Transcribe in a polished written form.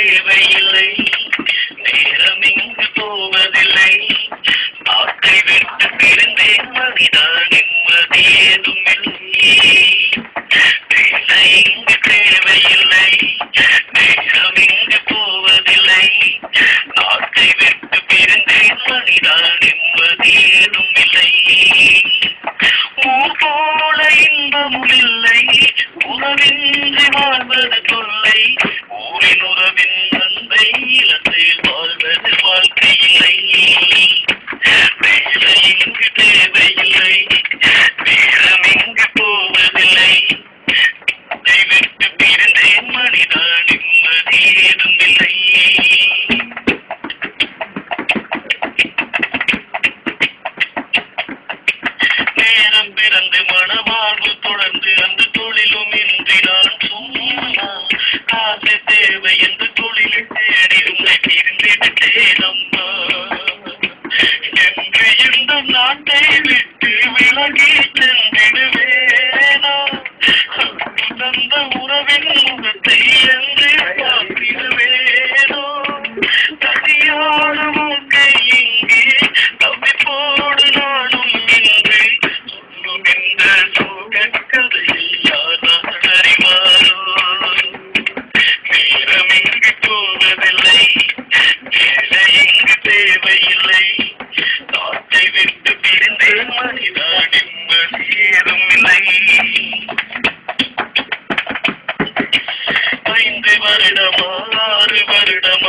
தேவையில்லை, நேரம் இங்கு போவதில்லை. நாட்டை விட்டு பிரிந்தேன் மனிதா, நிம்மதி ஏதும் இல்லை. வேலை இங்கு தேவையில்லை, நேரம் இங்கு போவதில்லை. நாட்டை விட்டு பிரிந்தேன் மனிதா, நிம்மதி ஏதும் இல்லை. ஊர் போல இன்பமும் இல்லை, உறவின்றி வாழ்வது தொல்லை. ஊரின் உறவின் அன்பை இழந்து வாழ்வது வாழ்க்கை இல்லை. வேலை இங்கு தேவையில்லை, நேரம் இங்கு போவதில்லை. அதை விட்டு பிரிந்தேன் மனிதா, நிம்மதி ஏதும் இல்லை. நேரம் பிறந்து மனவாழ்வு தொடர்ந்து அந்த தொழிலும் இன்றி நான் சும்மா. காசு தேவை என்று தொழிலை தேடி உன்னை பிரிந்துவிட்டேன் அம்மா. என்று இந்த நாட்டை விட்டு விலகி சென்றிடுவேனா? தந்த உறவின் முகத்தை என்று பார்த்திடுவேனோ? தனியான வாழ்க்கை இங்கே தவிப்போடு நானும் இன்று சொல்லும் இந்த சோகக் கதையை யார் அறிவாரோ? நேரம் இங்கு போவதில்லை, வேலை இங்கு தேவையில்லை. நாட்டை விட்டு பிரிந்தேன் மனிதா, நிம்மதி ஏதும் இல்லை. 5 வருடமா 6 வருடமா